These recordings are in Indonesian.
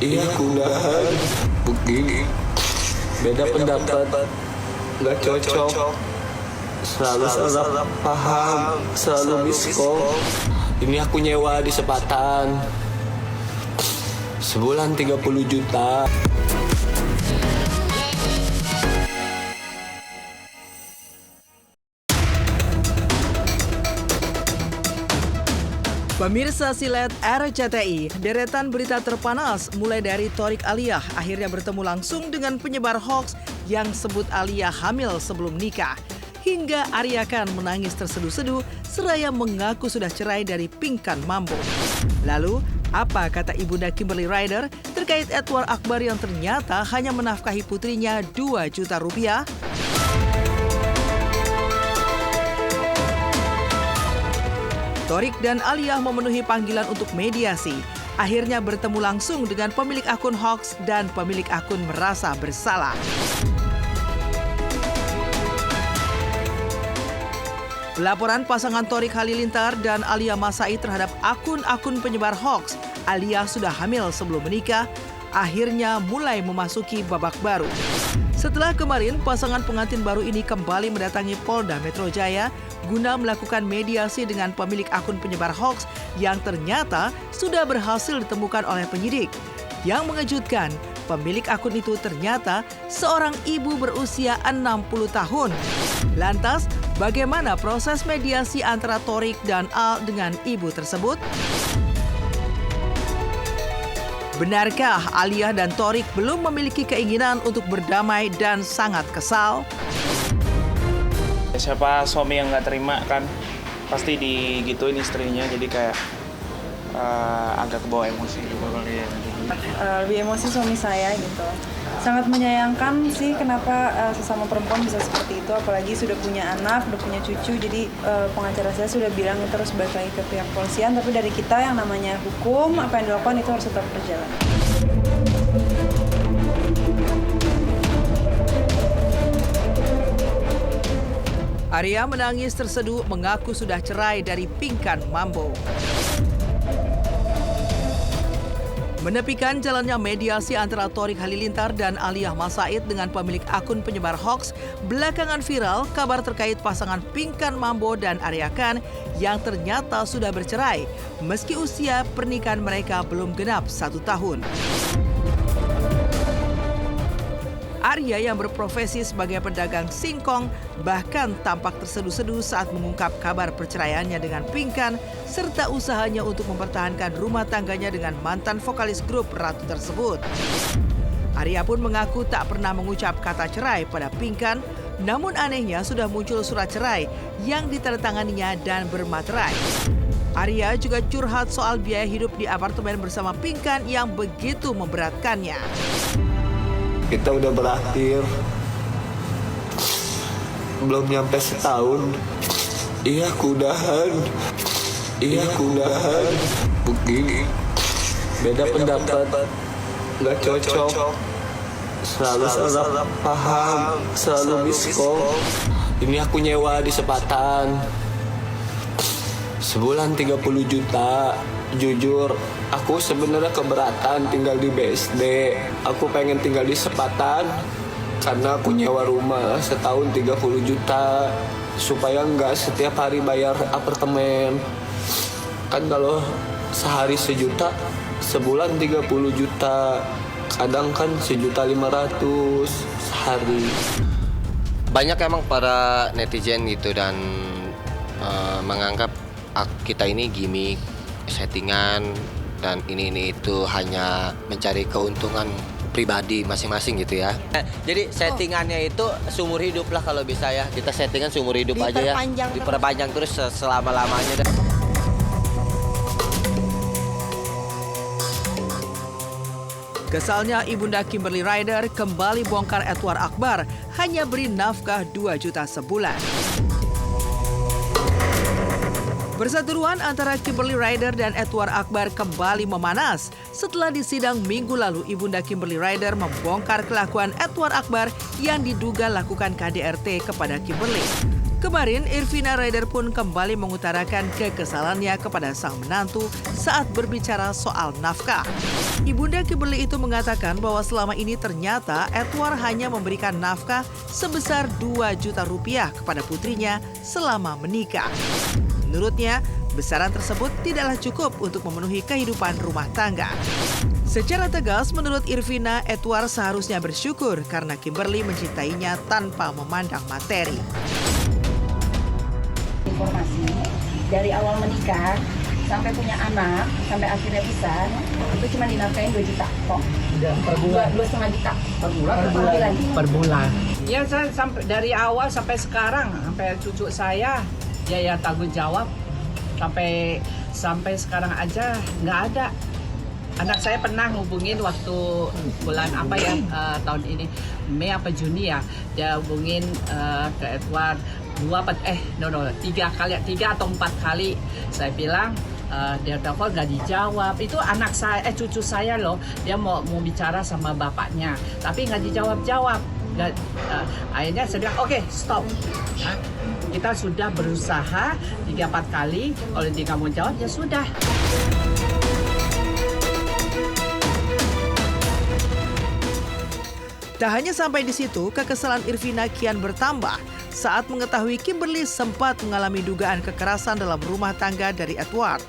Iya, kudahan. Begini. Beda pendapat. Nggak cocok. Selalu salah paham. Selalu miskom. Ini aku nyewa di Sepatan. Sebulan 30 juta. Pemirsa Silet RCTI, deretan berita terpanas mulai dari Thorik Aliyah akhirnya bertemu langsung dengan penyebar hoaks yang sebut Aliyah hamil sebelum nikah. Hingga Arya Khan menangis terseduh-seduh seraya mengaku sudah cerai dari Pinkan Mambo. Lalu, apa kata ibunda Kimberly Ryder terkait Edward Akbar yang ternyata hanya menafkahi putrinya 2 juta rupiah? Thorik dan Aliyah memenuhi panggilan untuk mediasi. Akhirnya bertemu langsung dengan pemilik akun hoax dan pemilik akun merasa bersalah. Laporan pasangan Thorik Halilintar dan Alia Masai terhadap akun-akun penyebar hoax, Alia sudah hamil sebelum menikah, akhirnya mulai memasuki babak baru. Setelah kemarin, pasangan pengantin baru ini kembali mendatangi Polda Metro Jaya guna melakukan mediasi dengan pemilik akun penyebar hoax yang ternyata sudah berhasil ditemukan oleh penyidik. Yang mengejutkan, pemilik akun itu ternyata seorang ibu berusia 60 tahun. Lantas, bagaimana proses mediasi antara Thorik dan Al dengan ibu tersebut? Benarkah Aliyah dan Thorik belum memiliki keinginan untuk berdamai dan sangat kesal? Siapa suami yang nggak terima kan pasti digituin istrinya, jadi kayak agak kebawa emosi juga kali ya. Lebih emosi suami saya gitu. Sangat menyayangkan sih kenapa sesama perempuan bisa seperti itu, apalagi sudah punya anak, udah punya cucu. Jadi pengacara saya sudah bilang itu harus balik lagi ke pihak polisian, tapi dari kita yang namanya hukum, apa yang dilakukan itu harus tetap berjalan. Arya menangis terseduh mengaku sudah cerai dari Pinkan Mambo. Menepikan jalannya mediasi antara Thorik Halilintar dan Aliyah Masai dengan pemilik akun penyebar hoax, belakangan viral kabar terkait pasangan Pinkan Mambo dan Arya Khan yang ternyata sudah bercerai, meski usia pernikahan mereka belum genap 1 tahun. Arya yang berprofesi sebagai pedagang singkong bahkan tampak terseduh-seduh saat mengungkap kabar perceraiannya dengan Pinkan serta usahanya untuk mempertahankan rumah tangganya dengan mantan vokalis grup Ratu tersebut. Arya pun mengaku tak pernah mengucap kata cerai pada Pinkan, namun anehnya sudah muncul surat cerai yang ditandatanganinya dan bermaterai. Arya juga curhat soal biaya hidup di apartemen bersama Pinkan yang begitu memberatkannya. Kita udah berakhir. Belum nyampe setahun. Iya, kudahan. Begini. Beda pendapat. Nggak cocok. Selalu salah paham. Selalu miskom. Ini aku nyewa di Sepatan. Sebulan 30 juta. Jujur, aku sebenarnya keberatan tinggal di BSD. Aku pengen tinggal di Sepatan karena aku nyewa rumah setahun 30 juta supaya nggak setiap hari bayar apartemen. Kan kalau sehari 1 juta, sebulan 30 juta. Kadang kan 1.500.000 sehari. Banyak emang para netizen gitu dan menganggap kita ini gimmick, settingan, dan ini itu hanya mencari keuntungan pribadi masing-masing gitu ya. Jadi settingannya itu seumur hidup lah kalau bisa ya. Kita settingan seumur hidup aja ya. Diperpanjang terus selama-lamanya. Kesalnya ibunda Kimberly Ryder kembali bongkar Edward Akbar hanya beri nafkah 2 juta sebulan. Perseteruan antara Kimberly Ryder dan Edward Akbar kembali memanas setelah di sidang minggu lalu ibunda Kimberly Ryder membongkar kelakuan Edward Akbar yang diduga lakukan KDRT kepada Kimberly. Kemarin, Irvina Raider pun kembali mengutarakan kekesalannya kepada sang menantu saat berbicara soal nafkah. Ibunda Kimberly itu mengatakan bahwa selama ini ternyata Edward hanya memberikan nafkah sebesar 2 juta rupiah kepada putrinya selama menikah. Menurutnya, besaran tersebut tidaklah cukup untuk memenuhi kehidupan rumah tangga. Secara tegas, menurut Irvina, Edward seharusnya bersyukur karena Kimberly mencintainya tanpa memandang materi. Informasi dari awal menikah sampai punya anak sampai akhirnya besar itu cuma dinafkahin 2 juta kok. Per bulan. 2,5 juta Per bulan. Ya saya sampai dari awal sampai sekarang sampai cucu saya dia yang tanggung jawab sampai sekarang aja nggak ada. Anak saya pernah hubungin waktu bulan tahun ini Mei apa Juni ya, dia hubungin ke Edward 3 atau 4 kali. Saya bilang dia telepon nggak dijawab. Itu anak saya cucu saya loh, dia mau bicara sama bapaknya tapi nggak dijawab. Akhirnya saya bilang oke, stop. Kita sudah berusaha 3-4 kali, kalau dia nggak mau jawab ya sudah. Tak hanya sampai di situ, kekesalan Irvina kian bertambah saat mengetahui Kimberly sempat mengalami dugaan kekerasan dalam rumah tangga dari Edward.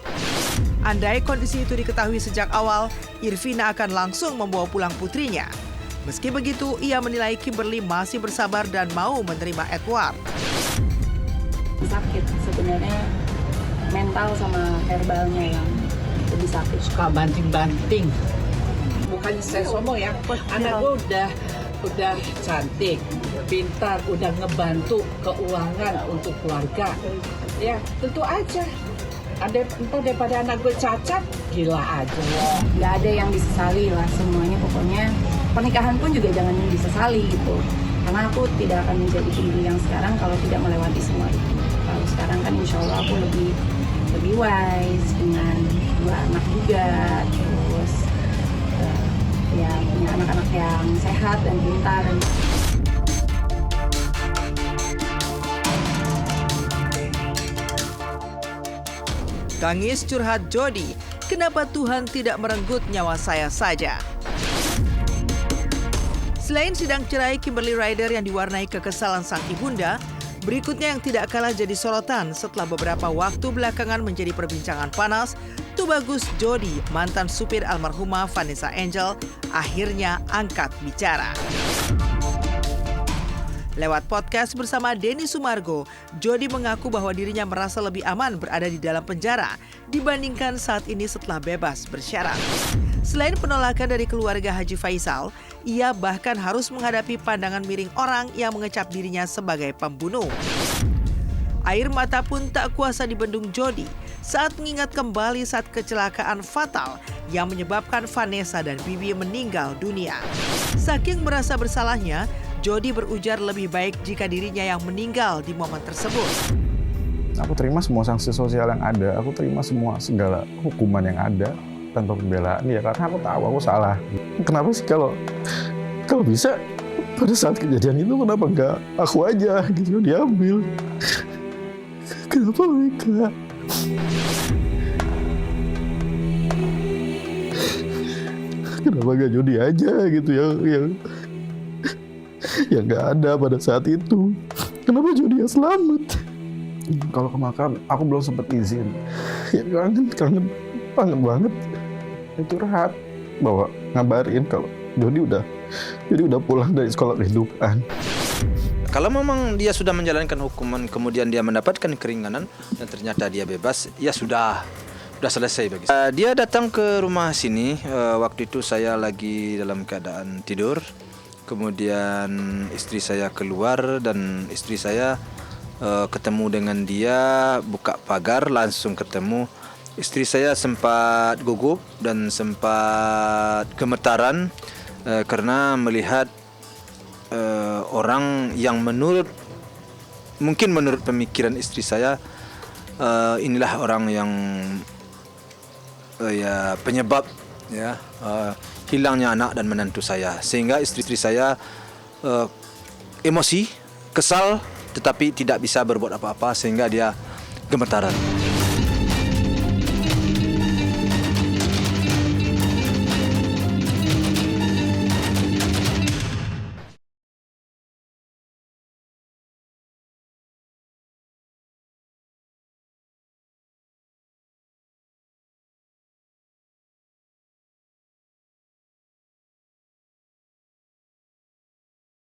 Andai kondisi itu diketahui sejak awal, Irvina akan langsung membawa pulang putrinya. Meski begitu, ia menilai Kimberly masih bersabar dan mau menerima Edward. sakit sebenarnya, mental sama verbalnya yang lebih sakit. Suka banting-banting. Bukannya saya sombong ya, anak gue udah cantik, pintar, udah ngebantu keuangan untuk keluarga. Ya tentu aja. Entah daripada anak gue cacat, gila aja. Nggak ada yang disesali lah, semuanya pokoknya. Pernikahan pun juga jangan disesali gitu. Karena aku tidak akan menjadi ibu yang sekarang kalau tidak melewati semua itu. Kalau sekarang kan insya Allah aku lebih wise dengan 2 anak juga, terus ya punya anak-anak yang sehat dan pintar. Tangis curhat Jody, kenapa Tuhan tidak merenggut nyawa saya saja? Selain sidang cerai Kimberly Raider yang diwarnai kekesalan sang ibunda, berikutnya yang tidak kalah jadi sorotan setelah beberapa waktu belakangan menjadi perbincangan panas, Tubagus Jody, mantan supir almarhumah Vanessa Angel, akhirnya angkat bicara. Lewat podcast bersama Denny Sumargo, Jody mengaku bahwa dirinya merasa lebih aman berada di dalam penjara dibandingkan saat ini setelah bebas bersyarat. Selain penolakan dari keluarga Haji Faisal, ia bahkan harus menghadapi pandangan miring orang yang mengecap dirinya sebagai pembunuh. Air mata pun tak kuasa dibendung Jody saat mengingat kembali saat kecelakaan fatal yang menyebabkan Vanessa dan Bibi meninggal dunia. Saking merasa bersalahnya, Jody berujar lebih baik jika dirinya yang meninggal di momen tersebut. Aku terima semua sanksi sosial yang ada, aku terima segala hukuman yang ada tanpa pembelaan ya, karena aku tahu aku salah. Kenapa sih kalau bisa pada saat kejadian itu kenapa nggak aku aja gitu diambil? Kenapa mereka? Kenapa gak Jody aja gitu yang nggak ada pada saat itu? Kenapa Jody yang selamat? Kalau ke makam aku belum sempat izin. Ya kangen banget. Itu Rahat bawa ngabarin kalau Jody udah pulang dari sekolah kehidupan. Kalau memang dia sudah menjalankan hukuman kemudian dia mendapatkan keringanan dan ternyata dia bebas, ya sudah selesai bagi saya. Dia datang ke rumah sini waktu itu saya lagi dalam keadaan tidur. Kemudian istri saya keluar dan istri saya ketemu dengan dia, buka pagar langsung ketemu. Istri saya sempat gugup dan sempat gemetaran karena melihat orang yang menurut pemikiran istri saya inilah orang yang penyebab hilangnya anak dan menantu saya, sehingga istri saya emosi, kesal, tetapi tidak bisa berbuat apa-apa sehingga dia gemetaran.